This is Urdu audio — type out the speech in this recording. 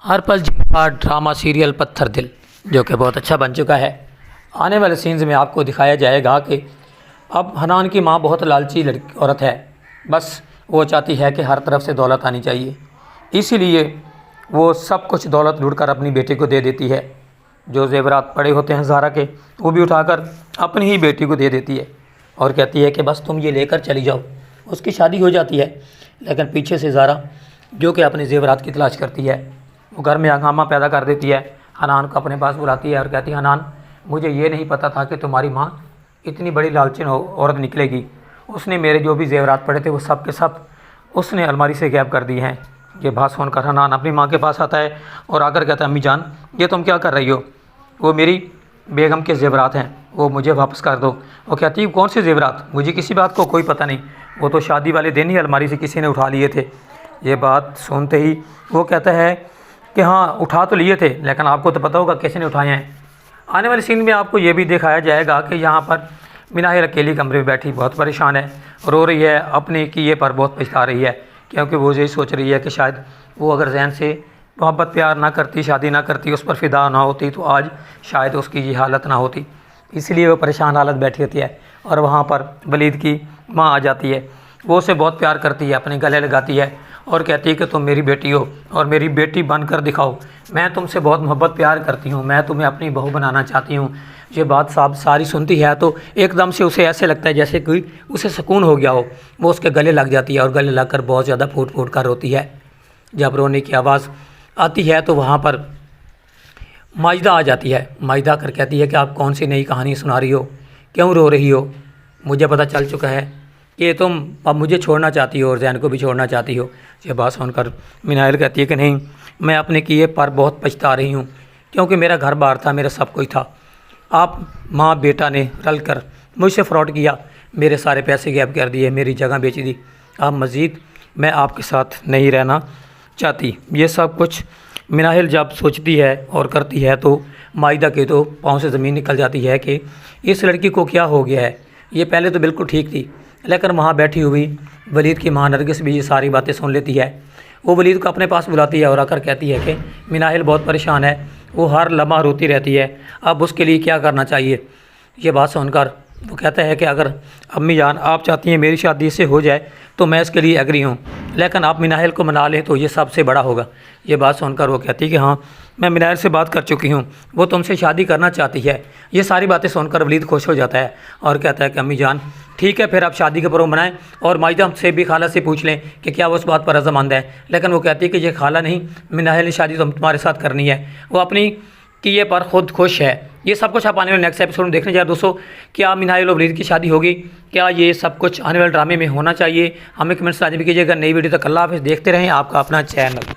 ہر پل جھنپا ڈرامہ سیریل پتھر دل جو کہ بہت اچھا بن چکا ہے۔ آنے والے سینز میں آپ کو دکھایا جائے گا کہ اب حنان کی ماں بہت لالچی عورت ہے، بس وہ چاہتی ہے کہ ہر طرف سے دولت آنی چاہیے، اسی لیے وہ سب کچھ دولت لوٹ کر اپنی بیٹی کو دے دیتی ہے۔ جو زیورات پڑے ہوتے ہیں زہرا کے وہ بھی اٹھا کر اپنی ہی بیٹی کو دے دیتی ہے اور کہتی ہے کہ بس تم یہ لے کر چلی جاؤ۔ اس کی شادی ہو جاتی ہے، لیکن پیچھے سے زہرا جو کہ اپنے زیورات کی تلاش کرتی ہے وہ گھر میں ہنگامہ پیدا کر دیتی ہے۔ حنان کو اپنے پاس بلاتی ہے اور کہتی ہے حنان مجھے یہ نہیں پتہ تھا کہ تمہاری ماں اتنی بڑی لالچن عورت نکلے گی، اس نے میرے جو بھی زیورات پڑے تھے وہ سب کے سب اس نے الماری سے غائب کر دیے ہیں۔ یہ بات سن کر حنان اپنی ماں کے پاس آتا ہے اور آ کر کہتا ہے امی جان یہ تم کیا کر رہی ہو، وہ میری بیگم کے زیورات ہیں، وہ مجھے واپس کر دو۔ وہ کہتی ہے کون سے زیورات، مجھے کسی بات کو کوئی پتہ نہیں، وہ تو شادی والے دن ہی الماری سے کسی نے اٹھا لیے تھے۔ یہ بات سنتے ہی وہ کہتا ہے کہ ہاں اٹھا تو لیے تھے لیکن آپ کو تو پتہ ہوگا کیسے نے اٹھائے ہیں۔ آنے والے سین میں آپ کو یہ بھی دکھایا جائے گا کہ یہاں پر مناہل اکیلی کمرے میں بیٹھی بہت پریشان ہے، رو رہی ہے، اپنے کیے پر بہت پچھتا رہی ہے، کیونکہ وہ یہی سوچ رہی ہے کہ شاید وہ اگر ذہن سے محبت پیار نہ کرتی، شادی نہ کرتی، اس پر فدا نہ ہوتی تو آج شاید اس کی یہ حالت نہ ہوتی، اس لیے وہ پریشان حالت بیٹھی ہوتی ہے۔ اور وہاں پر ولید کی ماں آ جاتی ہے، وہ اسے بہت پیار کرتی ہے، اپنے گلے لگاتی ہے اور کہتی ہے کہ تم میری بیٹی ہو اور میری بیٹی بن کر دکھاؤ، میں تم سے بہت محبت پیار کرتی ہوں، میں تمہیں اپنی بہو بنانا چاہتی ہوں۔ یہ بات ساری سنتی ہے تو ایک دم سے اسے ایسے لگتا ہے جیسے کوئی اسے سکون ہو گیا ہو، وہ اس کے گلے لگ جاتی ہے اور گلے لگ کر بہت زیادہ پھوٹ پھوٹ کر روتی ہے۔ جب رونے کی آواز آتی ہے تو وہاں پر ماجدہ آ جاتی ہے، ماجدہ کر کہتی ہے کہ آپ کون سی نئی کہانی سنا رہی ہو، کیوں رو رہی ہو، مجھے پتہ چل چکا ہے کہ تم اب مجھے چھوڑنا چاہتی ہو اور زین کو بھی چھوڑنا چاہتی ہو۔ یہ بات سن کر مناہل کہتی ہے کہ نہیں، میں اپنے کیے پر بہت پچھتا رہی ہوں، کیونکہ میرا گھر بار تھا، میرا سب کچھ تھا، آپ ماں بیٹا نے رل کر مجھ سے فراڈ کیا، میرے سارے پیسے غائب کر دیے، میری جگہ بیچ دی، اب مزید میں آپ کے ساتھ نہیں رہنا چاہتی۔ یہ سب کچھ مناہل جب سوچتی ہے اور کرتی ہے تو ماجدہ کے تو پاؤں سے زمین نکل جاتی ہے کہ اس لڑکی کو کیا ہو گیا ہے، یہ پہلے تو بالکل ٹھیک تھی، لیکن وہاں بیٹھی ہوئی ولید کی ماں نرگس بھی یہ ساری باتیں سن لیتی ہے۔ وہ ولید کو اپنے پاس بلاتی ہے اور آ کر کہتی ہے کہ مناہل بہت پریشان ہے، وہ ہر لمحہ روتی رہتی ہے، اب اس کے لیے کیا کرنا چاہیے۔ یہ بات سن کر وہ کہتا ہے کہ اگر امی جان آپ چاہتی ہیں میری شادی سے ہو جائے تو میں اس کے لیے ایگری ہوں، لیکن آپ مناہل کو منا لیں تو یہ سب سے بڑا ہوگا۔ یہ بات سن کر وہ کہتی ہے کہ ہاں میں مناہل سے بات کر چکی ہوں، وہ تم سے شادی کرنا چاہتی ہے۔ یہ ساری باتیں سن کر ولید خوش ہو جاتا ہے اور کہتا ہے کہ امی جان ٹھیک ہے پھر آپ شادی کا پروگرام بنائیں اور ماجدہ سے بھی خالہ سے پوچھ لیں کہ کیا وہ اس بات پر رضامند ہے، لیکن وہ کہتی ہے کہ یہ خالہ نہیں، مناہل نے شادی تو تمہارے ساتھ کرنی ہے، وہ اپنی کیے پر خود خوش ہے۔ یہ سب کچھ آپ آنے والے نیکسٹ ایپیسوڈ میں دیکھنے جائیں دوستوں، کیا مناہل اور ولید کی شادی ہوگی، کیا یہ سب کچھ آنے والے ڈرامے میں ہونا چاہیے، ہمیں کمنٹس لازمی کیجیے گا۔ نئی ویڈیو تک اللہ حافظ، دیکھتے رہیں آپ کا اپنا چینل۔